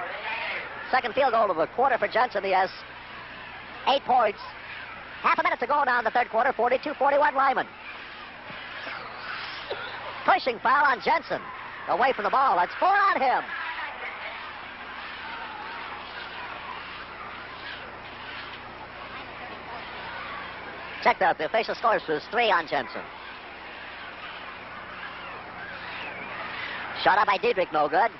Second field goal of the quarter for Jensen. He has 8 points. Half a minute to go now in the third quarter, 42-41 Lyman. Pushing foul on Jensen. Away from the ball, that's 4 on him. Check that, the official scores was 3 on Jensen. Shot up by Diedrich, no good.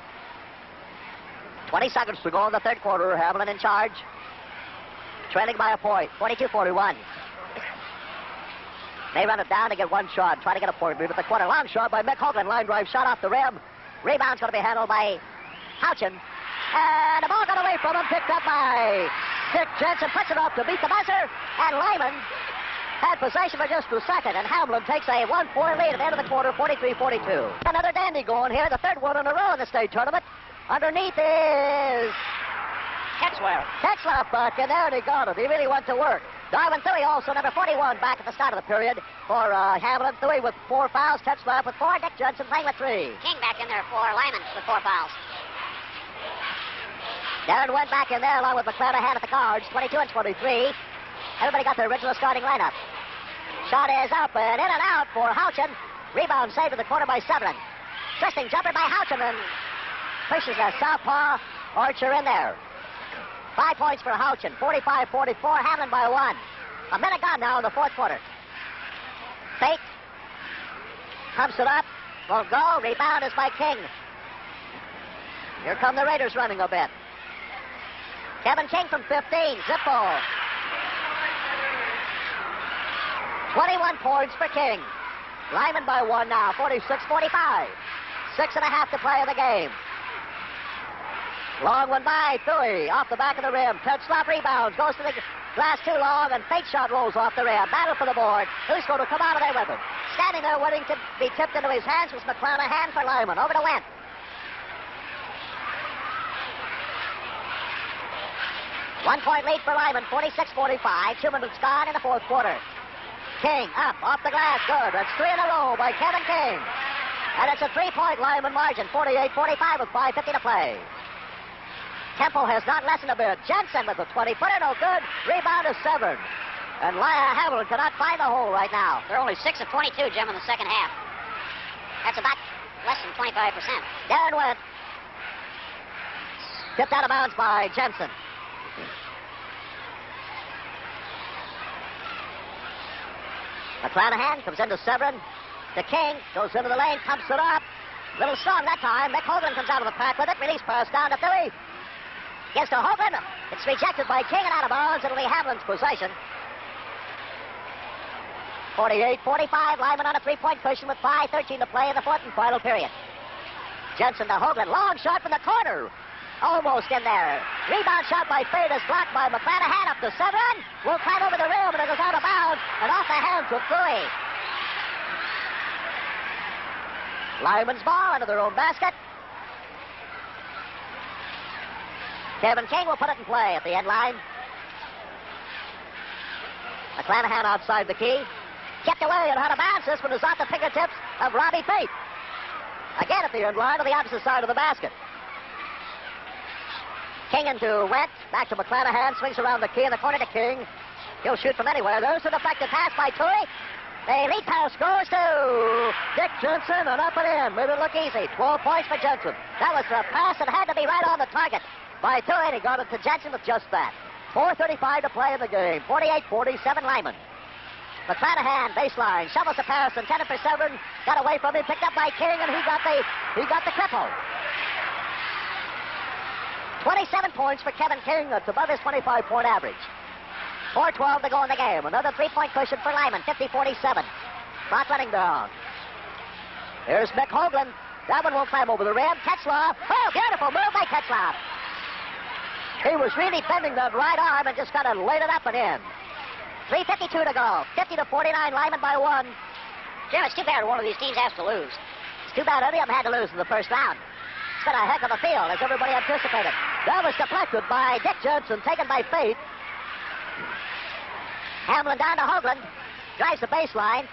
20 seconds to go in the third quarter. Hamlin in charge. Trailing by a point, 42-41. They run it down to get one shot, try to get a point lead at the quarter. Long shot by Mick Hoagland, line drive shot off the rim. Rebound's going to be handled by Houchin. And the ball got away from him, picked up by Dick Jensen, puts it up to beat the buzzer. And Lyman had possession for just a second, and Hamlin takes a 1-point lead at the end of the quarter, 43-42. Another dandy going here, the third one in a row in the state tournament. Underneath is Tetzlaff back in there, and he got it. He really went to work. Darwin Thuy, also number 41, back at the start of the period for Hamlin. Thuy with 4 fouls, Tetzlaff with 4, Dick Jensen playing with 3. King back in there for Lyman with 4 fouls. Darren went back in there along with McClanahan at the cards, 22 and 23. Everybody got their original starting lineup. Shot is up and in and out for Houchin. Rebound saved in the corner by Severin. Twisting jumper by Houchin and pushes a southpaw Archer in there. 5 points for Houchin, 45-44, Hamlin by 1. A minute gone now in the fourth quarter. Fake. Pumps it up. Won't go. Rebound is by King. Here come the Raiders running a bit. Kevin King from 15. Zip ball. 21 points for King. Lyman by 1 now, 46-45. 6.5 to play in the game. Long one by Thuy, off the back of the rim. Tetzlaff rebounds, goes to the glass too long, and fake shot rolls off the rim. Battle for the board. Who's going to come out of there with him? Standing there waiting to be tipped into his hands was McClanahan for Lyman. Over to Wendt. One-point lead for Lyman, 46-45. 2 minutes gone in the fourth quarter. King up, off the glass, good. That's 3 in a row by Kevin King. And it's a 3-point Lyman margin, 48-45 with 5:50 to play. Temple has not lessened a bit. Jensen with the 20-footer, no good. Rebound is Severn. And Hamlin cannot find the hole right now. They're only 6 of 22, Jim, in the second half. That's about less than 25%. Darren Wendt. Tipped out of bounds by Jensen. McClanahan comes into Severin. The King goes into the lane, pumps it up. Little strong that time. Mick Hoagland comes out of the pack with it. Release pass down to Thuy. Gets to Hoagland. It's rejected by King and out of bounds. It'll be Hamlin's possession. 48-45. Lyman on a 3-point cushion with 5:13 to play in the fourth and final period. Jensen to Hoagland. Long shot from the corner. Almost in there. Rebound shot by Fade is blocked by McClanahan up to Severin. Will climb over the rim and it goes out of bounds and off the hands of Thuy. Lyman's ball into their own basket. Kevin King will put it in play at the end line. McClanahan outside the key. Kept away and out of bounds. This one is off the fingertips of Robbie Fate. Again at the end line to the opposite side of the basket. King into Wendt. Back to McClanahan. Swings around the key in the corner to King. He'll shoot from anywhere. There's an effective pass by Thuy. The lead pass goes to Dick Jensen and up and in. Made it look easy. 12 points for Jensen. That was a pass that had to be right on the target by Thuy, and he got it to Jensen with just that. 4:35 to play in the game. 48-47 Lyman. McClanahan baseline. Shovels the pass intended for Severin. Got away from him. Picked up by King, and he got the cripple. 27 points for Kevin King. That's above his 25-point average. 4:12 to go in the game. Another 3-point cushion for Lyman. 50-47. Clock running down. Here's Mick Hoagland. That one will climb over the rim. Tetzlaff. Oh, beautiful move by Tetzlaff. He was really bending that right arm and just kind of laid it up and in. 3:52 to go. 50-49. Lyman by 1. Jim, it's too bad one of these teams has to lose. It's too bad any of them had to lose in the first round. It's been a heck of a field, as everybody anticipated. That was deflected by Dick Jensen, taken by Fate. Hamlin down to Hoagland. drives the baseline.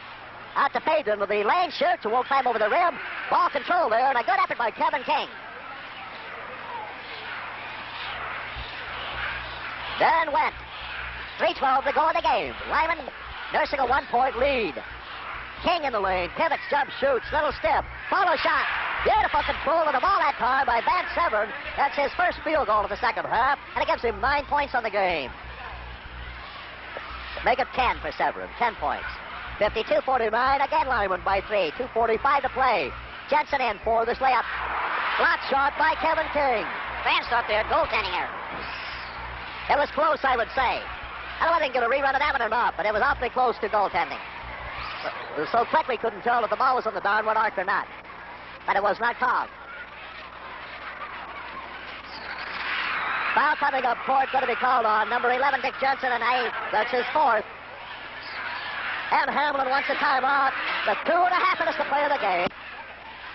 Out to Payton with the lane shoots and won't climb over the rim. Ball control there, and a good effort by Kevin King. Darren went. 3:12 to go in the game. Lyman nursing a 1-point lead. King in the lane. Pivots, jump, shoots. Little step. Follow shot. Beautiful control of the ball that time by Van Severn. That's his first field goal of the second half, and it gives him 9 points on the game. Make it 10 for Severn. 10 points. 52-49. Again, Lyman by 3. 2:45 to play. Jensen in for this layup. Block shot by Kevin King. Fans thought they had goaltending error. It was close, I would say. I don't know if they can get a rerun of that one or not, but it was awfully close to goaltending. It was so quick we couldn't tell if the ball was on the downward arc or not. But it was not called. Foul coming up court, going to be called on number 11, Dick Jensen, and that's his fourth. And Hamlin wants a timeout. The 2.5 minutes to play of the game.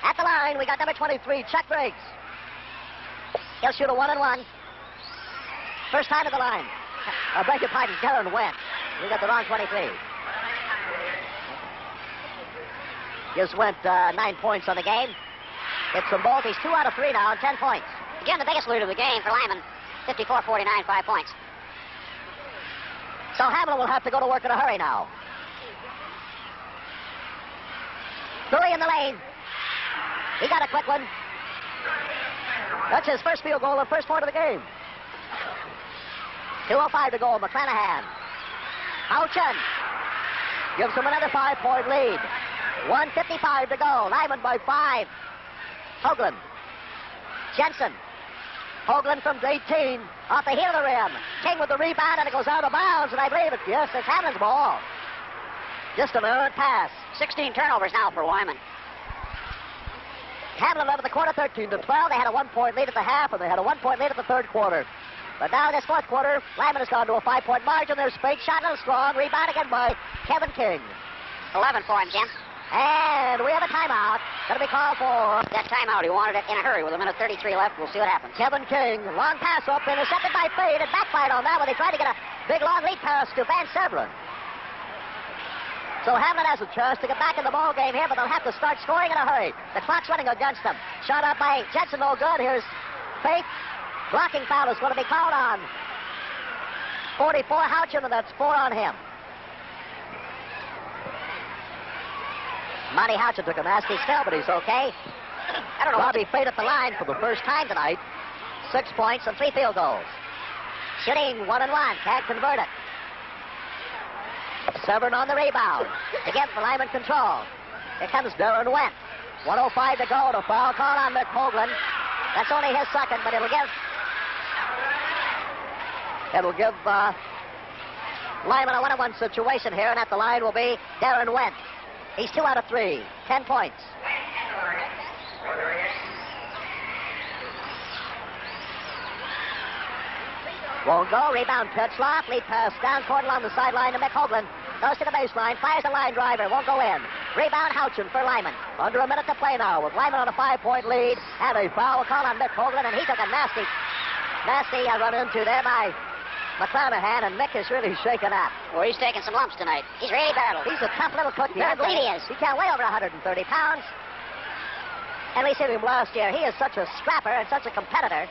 At the line, we got number 23, Chuck Briggs. He'll shoot a 1-and-1. First time at the line. I beg your pardon, Darren went. We got the wrong 23. Just went 9 points on the game. It's from both. He's 2 out of 3 now and 10 points. Again, the biggest lead of the game for Lyman. 54-49, 5 points. So Hamlin will have to go to work in a hurry now. 3 in the lane. He got a quick one. That's his first field goal, the first point of the game. 2:05 to go. McClanahan. Houchin gives him another 5-point lead. 1:55 to go. Lyman by 5. Hoagland. Jensen. Hoagland from 18. Off the heel of the rim. King with the rebound, and it goes out of bounds, and I believe it's Hamlin's ball. Just an errant pass. 16 turnovers now for Lyman. Hamlin led in the quarter 13-12. They had a 1-point lead at the half, and they had a 1-point lead at the third quarter. But now in this fourth quarter, Lyman has gone to a 5-point margin. There's Spade, shot a little strong. Rebound again by Kevin King. 11 for him, Jim. And we have a timeout. Going to be called for. That timeout, he wanted it in a hurry with 1:33 left. We'll see what happens. Kevin King, long pass up, intercepted by Fade. It backfired on that one. They tried to get a big long lead pass to Van Severn. So Hamlin has a chance to get back in the ball game here, but they'll have to start scoring in a hurry. The clock's running against them. Shot up by Jensen, no good. Here's Fake. Blocking foul is going to be called on 44 Houchin, and that's 4 on him. Monty Houchin took a nasty spell, but he's okay. I don't know. Bobby Fade at the line for the first time tonight. 6 points and 3 field goals. Shooting 1-and-1. Can't convert it. Severn on the rebound. Again for Lyman control. Here comes Darren Went. 1:05 to go. The foul call on Mick Hoagland. That's only his second, but it'll give Lyman a 1-on-1 situation here, and at the line will be Darren Went. He's 2 out of 3. 10 points. Won't go. Rebound, Tetzlaff. Lead pass down court along the sideline to Mick Hoagland. Goes to the baseline. Fires a line driver. Won't go in. Rebound, Houchin for Lyman. Under a minute to play now with Lyman on a 5-point lead. And a foul call on Mick Hoagland, and he took a nasty run into there by McClanahan, and Mick is really shaken up. Well, he's taking some lumps tonight. He's really battled. He's a tough little cookie. I believe he is. He can't weigh over 130 pounds. And we seen him last year. He is such a scrapper and such a competitor.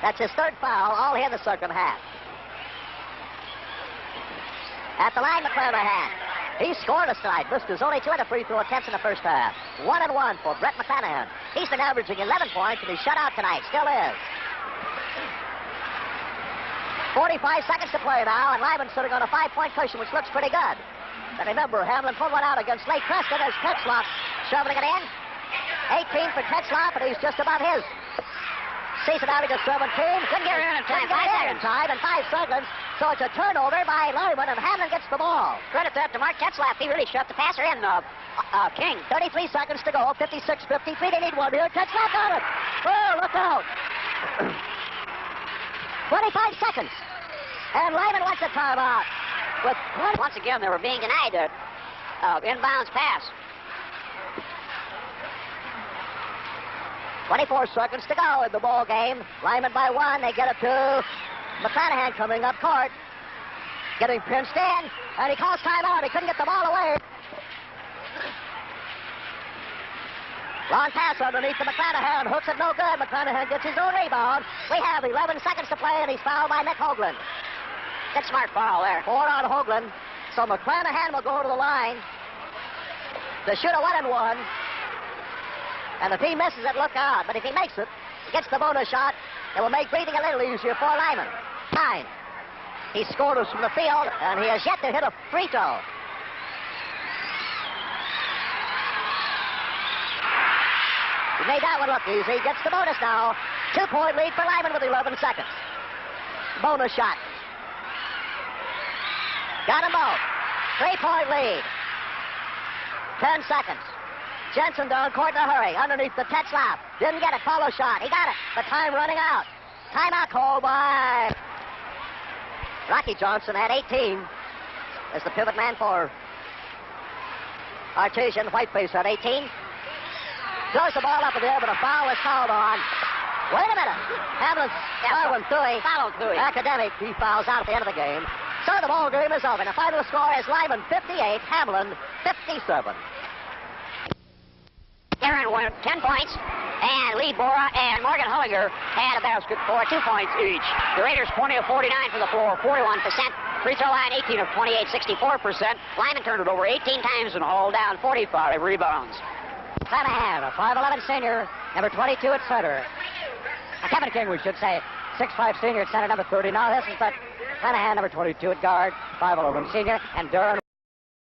That's his third foul, all here in the second half. At the line, McClanahan. He scored us tonight. Missed his only 2 free throw attempts in the first half. 1-and-1 for Brett McClanahan. He's been averaging 11 points, and he's shut out tonight. Still is. 45 seconds to play now, and Lyman's sitting on a 5-point cushion, which looks pretty good. But remember, Hamlin pulled one out against Lake Preston. There's Tetzlaff shoveling it in. 18 for Tetzlaff, and he's just about his season average of 17. Couldn't get in time. 5 seconds. So it's a turnover by Lyman, and Hamlin gets the ball. Credit that to Mark Tetzlaff. He really shut the passer in, King. 33 seconds to go. 56-53. They need one here. Tetzlaff got it. Oh, look out. 25 seconds. And Lyman wants a timeout. Once again, they were being denied an inbounds pass. 24 seconds to go in the ball game. Lyman by 1. They get it to McClanahan coming up court. getting pinched in, and he calls timeout. He couldn't get the ball away. Long pass underneath to McClanahan. Hooks it no good. McClanahan gets his own rebound. We have 11 seconds to play, and he's fouled by Mick Hoagland. Good smart foul there. 4 on Hoagland. So McClanahan will go to the line to shoot a 1-and-1. And if he misses it, look out. But if he makes it, he gets the bonus shot. It will make breathing a little easier for Lyman. 9. He scored us from the field, and he has yet to hit a free throw. He made that one look easy. Gets the bonus now. 2-point lead for Lyman with 11 seconds. Bonus shot. Got them both. 3-point lead. 10 seconds. Jensen down court in a hurry. Underneath the Tetzlaff. Didn't get it. Follow shot. He got it. The time running out. Timeout called by Rocky Johnson at 18 as the pivot man for Artesian. Whiteface at 18. Throws the ball up in the air, but a foul is fouled on. Wait a minute. Hamlin's Darwin Thuy. Foul on Thuy. Academic. He fouls out at the end of the game. So the ball game is over. The final score is Lyman 58, Hamlin 57. Aaron won 10 points, and Lee Bora and Morgan Hullinger had a basket for 2 points each. The Raiders 20 of 49 from the floor, 41%. Free throw line 18 of 28, 64%. Lyman turned it over 18 times and hauled down 45 rebounds. Clanahan, a 5'11 senior, number 22 at center. Kevin King, we should say, 6'5 senior at center, number 30. Now this is Clanahan, number 22 at guard, 5'11 senior, and Durham